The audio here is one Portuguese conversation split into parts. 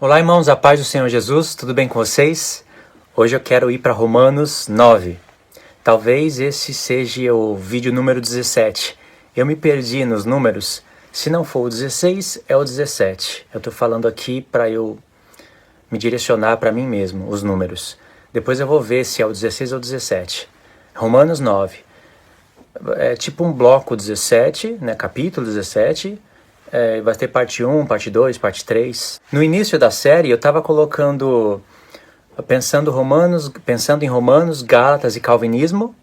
Olá, irmãos, a paz do Senhor Jesus, tudo bem com vocês? Hoje eu quero ir para Romanos 9. Talvez esse seja o vídeo número 17. Eu me perdi nos números. Se não for o 16, é o 17. Eu estou falando aqui para eu me direcionar para mim mesmo, os números. Depois eu vou ver se é o 16 ou o 17. Romanos 9. É tipo um bloco 17, né? Capítulo 17. Vai ter parte 1, parte 2, parte 3. No início da série eu estava pensando em Romanos, Gálatas e Calvinismo,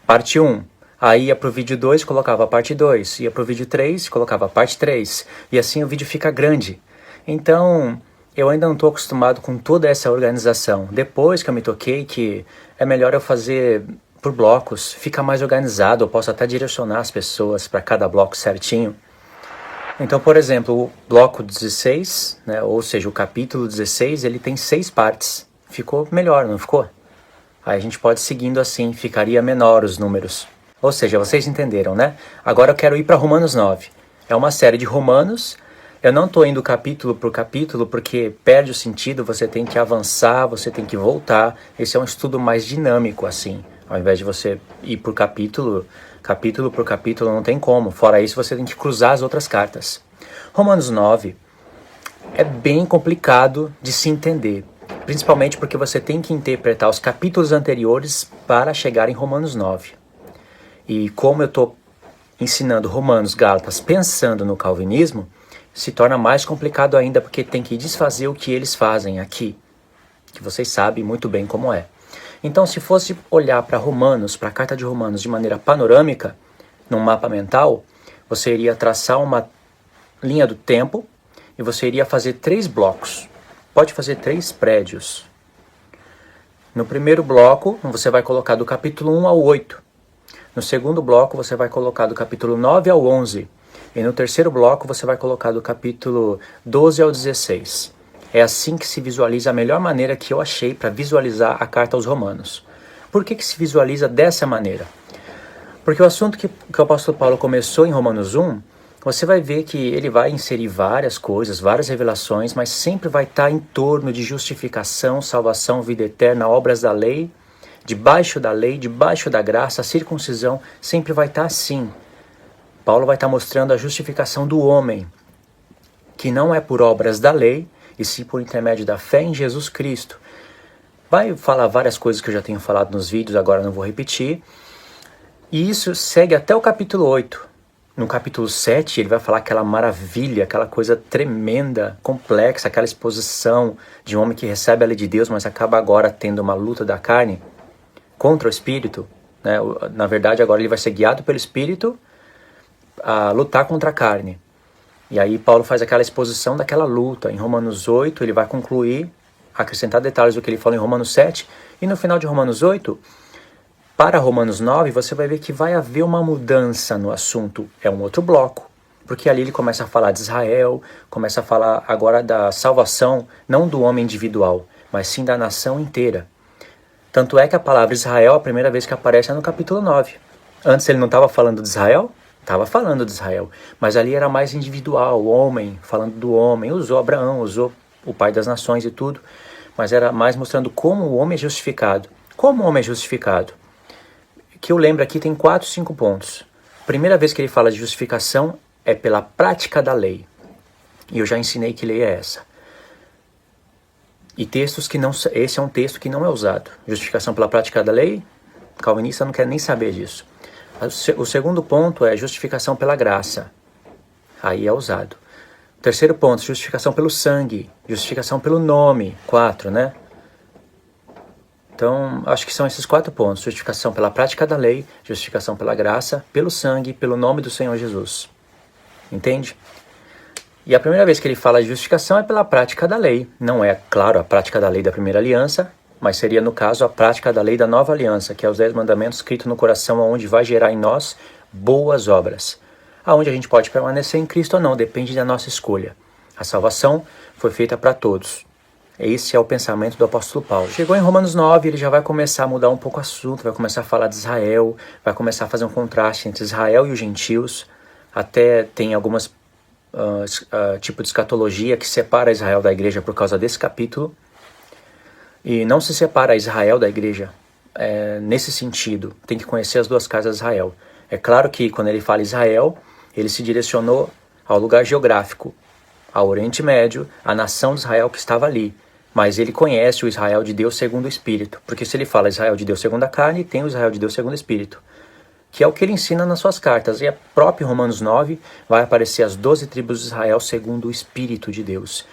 parte 1. Aí ia pro vídeo 2, colocava a parte 2. Ia pro vídeo 3, colocava a parte 3. E assim o vídeo fica grande. Então, eu ainda não estou acostumado com toda essa organização. Depois que eu me toquei que é melhor eu fazer por blocos, fica mais organizado, eu posso até direcionar as pessoas para cada bloco certinho. Então, por exemplo, o bloco 16, né, ou seja, o capítulo 16, ele tem 6 partes. Ficou melhor, não ficou? Aí a gente pode ir seguindo assim, ficaria menor os números. Ou seja, vocês entenderam, né? Agora eu quero ir para Romanos 9. É uma série de Romanos. Eu não estou indo capítulo por capítulo porque perde o sentido, você tem que avançar, você tem que voltar. Esse é um estudo mais dinâmico, assim. Ao invés de você ir por capítulo por capítulo, não tem como. Fora isso, você tem que cruzar as outras cartas. Romanos 9 é bem complicado de se entender, principalmente porque você tem que interpretar os capítulos anteriores para chegar em Romanos 9. E como eu estou ensinando Romanos, Gálatas, pensando no calvinismo, se torna mais complicado ainda porque tem que desfazer o que eles fazem aqui, que vocês sabem muito bem como é. Então, se fosse olhar para Romanos, para a carta de Romanos de maneira panorâmica, num mapa mental, você iria traçar uma linha do tempo e você iria fazer 3 blocos. Pode fazer 3 prédios. No primeiro bloco, você vai colocar do capítulo 1 ao 8. No segundo bloco, você vai colocar do capítulo 9 ao 11. E no terceiro bloco, você vai colocar do capítulo 12 ao 16. É assim que se visualiza a melhor maneira que eu achei para visualizar a carta aos Romanos. Por que se visualiza dessa maneira? Porque o assunto que o apóstolo Paulo começou em Romanos 1, você vai ver que ele vai inserir várias coisas, várias revelações, mas sempre vai estar em torno de justificação, salvação, vida eterna, obras da lei, debaixo da graça, a circuncisão, sempre vai estar assim. Paulo vai estar mostrando a justificação do homem, que não é por obras da lei, e sim por intermédio da fé em Jesus Cristo. Vai falar várias coisas que eu já tenho falado nos vídeos, agora não vou repetir. E isso segue até o capítulo 8. No capítulo 7, ele vai falar aquela maravilha, aquela coisa tremenda, complexa, aquela exposição de um homem que recebe a lei de Deus, mas acaba agora tendo uma luta da carne contra o Espírito. Né? Na verdade, agora ele vai ser guiado pelo Espírito a lutar contra a carne. E aí Paulo faz aquela exposição daquela luta. Em Romanos 8 ele vai concluir, acrescentar detalhes do que ele falou em Romanos 7. E no final de Romanos 8, para Romanos 9, você vai ver que vai haver uma mudança no assunto. É um outro bloco. Porque ali ele começa a falar de Israel, começa a falar agora da salvação, não do homem individual, mas sim da nação inteira. Tanto é que a palavra Israel, a primeira vez que aparece é no capítulo 9. Antes ele não estava falando de Israel? Estava falando de Israel, mas ali era mais individual, o homem, falando do homem, usou Abraão, usou o pai das nações e tudo, mas era mais mostrando como o homem é justificado. Como o homem é justificado? Que eu lembro aqui tem 4, 5 pontos. Primeira vez que ele fala de justificação é pela prática da lei, e eu já ensinei que lei é essa. E textos que não, esse é um texto que não é usado. Justificação pela prática da lei, calvinista não quer nem saber disso. O segundo ponto é justificação pela graça. Aí é usado. Terceiro ponto, justificação pelo sangue. Justificação pelo nome. 4, né? Então, acho que são esses 4 pontos. Justificação pela prática da lei, justificação pela graça, pelo sangue, pelo nome do Senhor Jesus. Entende? E a primeira vez que ele fala de justificação é pela prática da lei. Não é, claro, a prática da lei da primeira aliança, mas seria, no caso, a prática da lei da nova aliança, que é os 10 mandamentos escritos no coração, onde vai gerar em nós boas obras. Aonde a gente pode permanecer em Cristo ou não, depende da nossa escolha. A salvação foi feita para todos. Esse é o pensamento do apóstolo Paulo. Chegou em Romanos 9, ele já vai começar a mudar um pouco o assunto, vai começar a falar de Israel, vai começar a fazer um contraste entre Israel e os gentios. Até tem algumas tipo de escatologia que separa Israel da igreja por causa desse capítulo. E não se separa Israel da igreja nesse sentido. Tem que conhecer as duas casas de Israel. É claro que quando ele fala Israel, ele se direcionou ao lugar geográfico, ao Oriente Médio, à nação de Israel que estava ali. Mas ele conhece o Israel de Deus segundo o Espírito. Porque se ele fala Israel de Deus segundo a carne, tem o Israel de Deus segundo o Espírito. Que é o que ele ensina nas suas cartas. E a própria Romanos 9 vai aparecer as 12 tribos de Israel segundo o Espírito de Deus.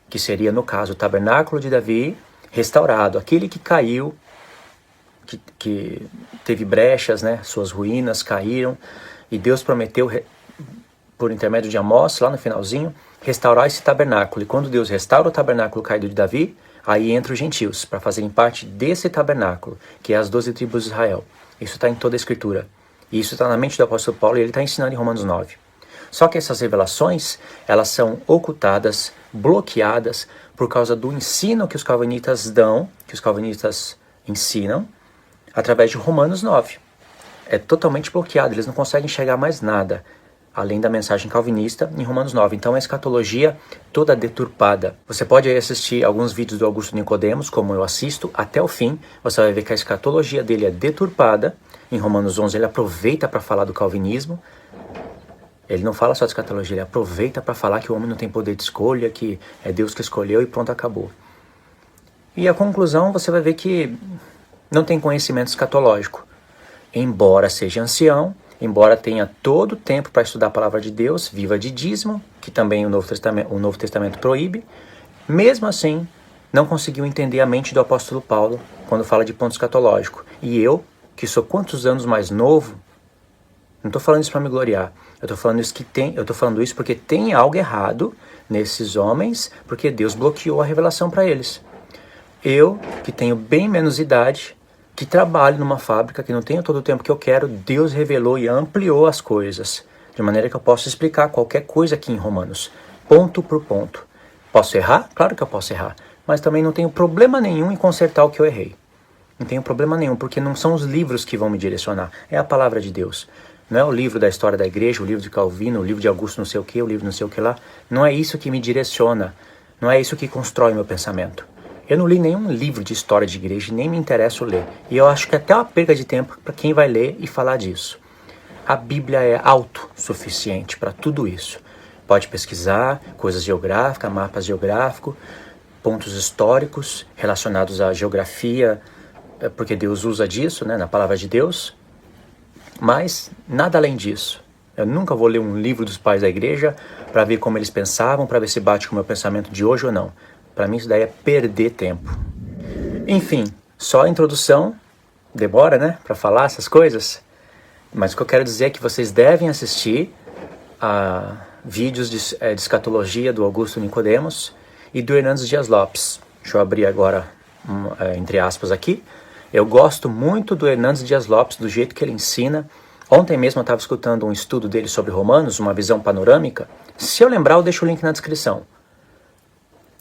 Que seria, no caso, o tabernáculo de Davi restaurado. Aquele que caiu, que teve brechas, né? Suas ruínas caíram. E Deus prometeu, por intermédio de Amós, lá no finalzinho, restaurar esse tabernáculo. E quando Deus restaura o tabernáculo caído de Davi, aí entra os gentios, para fazerem parte desse tabernáculo, que é as 12 tribos de Israel. Isso está em toda a Escritura. E isso está na mente do apóstolo Paulo e ele está ensinando em Romanos 9. Só que essas revelações, elas são ocultadas, bloqueadas, por causa do ensino que os calvinistas dão, que os calvinistas ensinam, através de Romanos 9. É totalmente bloqueado, eles não conseguem enxergar mais nada, além da mensagem calvinista em Romanos 9. Então a escatologia toda deturpada. Você pode aí assistir alguns vídeos do Augusto Nicodemos, como eu assisto, até o fim. Você vai ver que a escatologia dele é deturpada. Em Romanos 11 ele aproveita para falar do calvinismo. Ele não fala só de escatologia, ele aproveita para falar que o homem não tem poder de escolha, que é Deus que escolheu e pronto, acabou. E a conclusão você vai ver que não tem conhecimento escatológico. Embora seja ancião, embora tenha todo o tempo para estudar a palavra de Deus, viva de dízimo, que também o Novo Testamento proíbe, mesmo assim, não conseguiu entender a mente do apóstolo Paulo quando fala de ponto escatológico. E eu, que sou quantos anos mais novo, não estou falando isso para me gloriar, eu estou falando isso porque tem algo errado nesses homens, porque Deus bloqueou a revelação para eles. Eu, que tenho bem menos idade, que trabalho numa fábrica, que não tenho todo o tempo que eu quero, Deus revelou e ampliou as coisas, de maneira que eu posso explicar qualquer coisa aqui em Romanos, ponto por ponto. Posso errar? Claro que eu posso errar, mas também não tenho problema nenhum em consertar o que eu errei. Não tenho problema nenhum, porque não são os livros que vão me direcionar, é a palavra de Deus. Não é o livro da história da igreja, o livro de Calvino, o livro de Augusto não sei o que, o livro não sei o que lá. Não é isso que me direciona, não é isso que constrói meu pensamento. Eu não li nenhum livro de história de igreja, nem me interesso ler. E eu acho que é até uma perda de tempo para quem vai ler e falar disso. A Bíblia é autossuficiente para tudo isso. Pode pesquisar coisas geográficas, mapas geográficos, pontos históricos relacionados à geografia, porque Deus usa disso, né, na palavra de Deus. Mas nada além disso. Eu nunca vou ler um livro dos pais da igreja para ver como eles pensavam, para ver se bate com o meu pensamento de hoje ou não. Para mim isso daí é perder tempo. Enfim, só a introdução, demora, né, para falar essas coisas. Mas o que eu quero dizer é que vocês devem assistir a vídeos de escatologia do Augusto Nicodemos e do Hernandes Dias Lopes. Deixa eu abrir agora, entre aspas aqui. Eu gosto muito do Hernandes Dias Lopes, do jeito que ele ensina. Ontem mesmo eu estava escutando um estudo dele sobre Romanos, uma visão panorâmica. Se eu lembrar, eu deixo o link na descrição.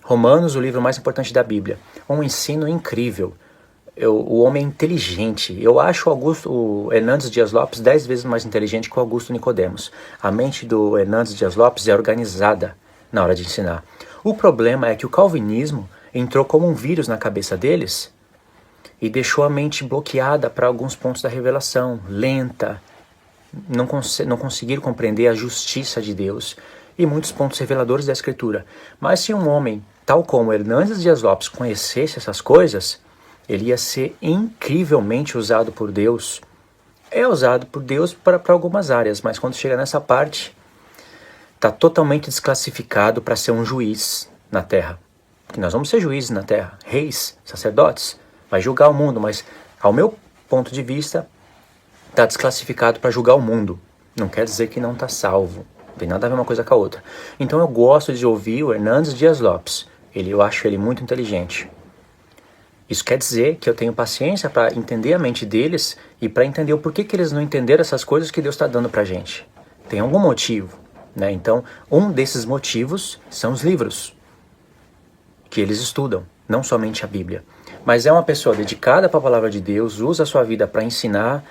Romanos, o livro mais importante da Bíblia. Um ensino incrível. O homem é inteligente. Eu acho o Hernandes Dias Lopes 10 vezes mais inteligente que o Augusto Nicodemos. A mente do Hernandes Dias Lopes é organizada na hora de ensinar. O problema é que o calvinismo entrou como um vírus na cabeça deles e deixou a mente bloqueada para alguns pontos da revelação, lenta, não conseguiram compreender a justiça de Deus e muitos pontos reveladores da Escritura. Mas se um homem, tal como Hernandes Dias Lopes, conhecesse essas coisas, ele ia ser incrivelmente usado por Deus. É usado por Deus para algumas áreas, mas quando chega nessa parte, está totalmente desclassificado para ser um juiz na terra. Porque nós vamos ser juízes na terra, reis, sacerdotes, vai julgar o mundo, mas ao meu ponto de vista, está desclassificado para julgar o mundo. Não quer dizer que não está salvo. Não tem nada a ver uma coisa com a outra. Então eu gosto de ouvir o Hernandes Dias Lopes. Eu acho ele muito inteligente. Isso quer dizer que eu tenho paciência para entender a mente deles e para entender o porquê que eles não entenderam essas coisas que Deus está dando para a gente. Tem algum motivo, né? Então, um desses motivos são os livros que eles estudam, não somente a Bíblia. Mas é uma pessoa dedicada para a palavra de Deus, usa a sua vida para ensinar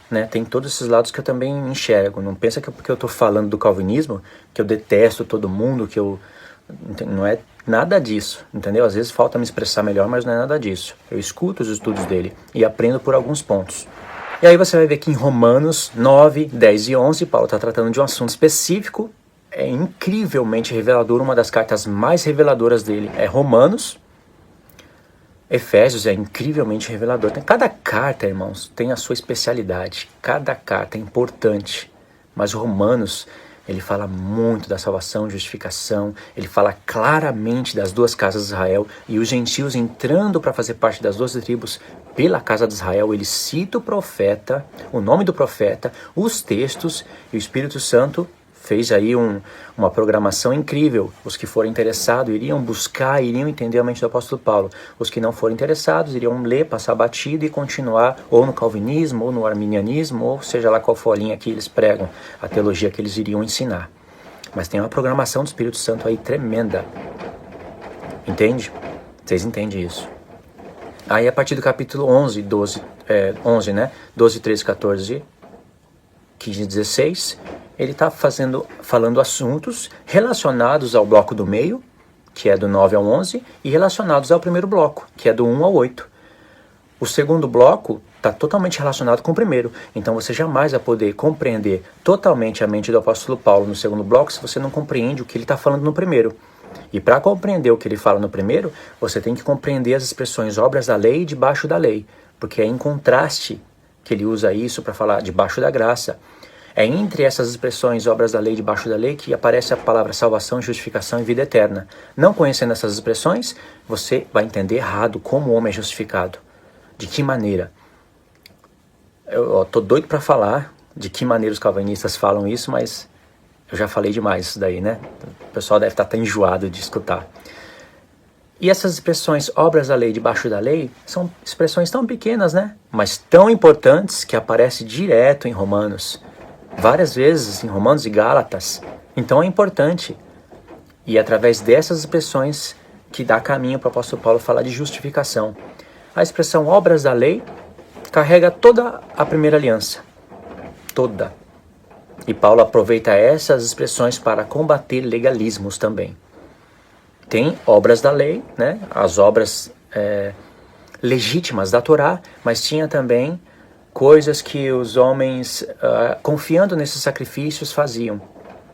né? Tem todos esses lados que eu também enxergo. Não pensa que porque eu estou falando do calvinismo, que eu detesto todo mundo, que eu... Não é nada disso, entendeu? Às vezes falta me expressar melhor, mas não é nada disso. Eu escuto os estudos dele e aprendo por alguns pontos. E aí você vai ver que em Romanos 9, 10 e 11, Paulo está tratando de um assunto específico. É incrivelmente revelador, uma das cartas mais reveladoras dele é Romanos. Efésios é incrivelmente revelador. Cada carta, irmãos, tem a sua especialidade. Cada carta é importante. Mas Romanos, ele fala muito da salvação, justificação. Ele fala claramente das duas casas de Israel. E os gentios entrando para fazer parte das duas tribos pela casa de Israel. Ele cita o profeta, o nome do profeta, os textos, e o Espírito Santo fez aí uma programação incrível. Os que forem interessados iriam buscar, iriam entender a mente do apóstolo Paulo. Os que não forem interessados iriam ler, passar batido e continuar ou no calvinismo, ou no arminianismo, ou seja lá qual for a linha que eles pregam, a teologia que eles iriam ensinar. Mas tem uma programação do Espírito Santo aí tremenda. Entende? Vocês entendem isso? Aí a partir do capítulo 11, 11, né? 12, 13, 14, 15 e 16... ele está falando assuntos relacionados ao bloco do meio, que é do 9 ao 11, e relacionados ao primeiro bloco, que é do 1 ao 8. O segundo bloco está totalmente relacionado com o primeiro, então você jamais vai poder compreender totalmente a mente do apóstolo Paulo no segundo bloco se você não compreende o que ele está falando no primeiro. E para compreender o que ele fala no primeiro, você tem que compreender as expressões obras da lei e debaixo da lei, porque é em contraste que ele usa isso para falar debaixo da graça. É entre essas expressões, obras da lei, debaixo da lei, que aparece a palavra salvação, justificação e vida eterna. Não conhecendo essas expressões, você vai entender errado como o homem é justificado. De que maneira? Eu tô doido para falar de que maneira os calvinistas falam isso, mas eu já falei demais isso daí, né? O pessoal deve estar até enjoado de escutar. E essas expressões, obras da lei, debaixo da lei, são expressões tão pequenas, né? Mas tão importantes que aparecem direto em Romanos. Várias vezes em Romanos e Gálatas. Então é importante. E é através dessas expressões que dá caminho para o apóstolo Paulo falar de justificação. A expressão obras da lei carrega toda a primeira aliança. Toda. E Paulo aproveita essas expressões para combater legalismos também. Tem obras da lei, né? As obras legítimas da Torá, mas tinha também coisas que os homens, confiando nesses sacrifícios, faziam.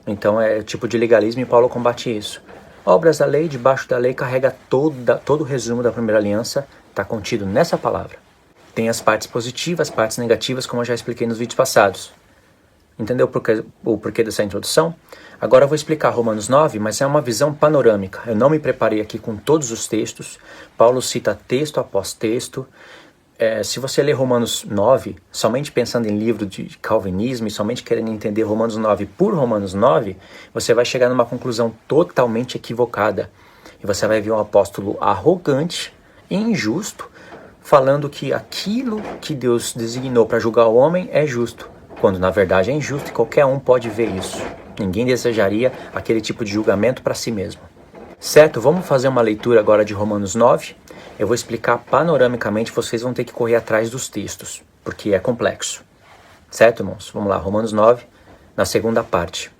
Então é o tipo de legalismo e Paulo combate isso. Obras da lei, debaixo da lei, carrega todo o resumo da primeira aliança, está contido nessa palavra. Tem as partes positivas, as partes negativas, como eu já expliquei nos vídeos passados. Entendeu o porquê dessa introdução? Agora eu vou explicar Romanos 9, mas é uma visão panorâmica. Eu não me preparei aqui com todos os textos. Paulo cita texto após texto. Se você ler Romanos 9, somente pensando em livro de calvinismo e somente querendo entender Romanos 9 por Romanos 9, você vai chegar numa conclusão totalmente equivocada. E você vai ver um apóstolo arrogante e injusto, falando que aquilo que Deus designou para julgar o homem é justo, quando na verdade é injusto e qualquer um pode ver isso. Ninguém desejaria aquele tipo de julgamento para si mesmo. Certo? Vamos fazer uma leitura agora de Romanos 9. Eu vou explicar panoramicamente, vocês vão ter que correr atrás dos textos, porque é complexo. Certo, irmãos? Vamos lá, Romanos 9, na segunda parte.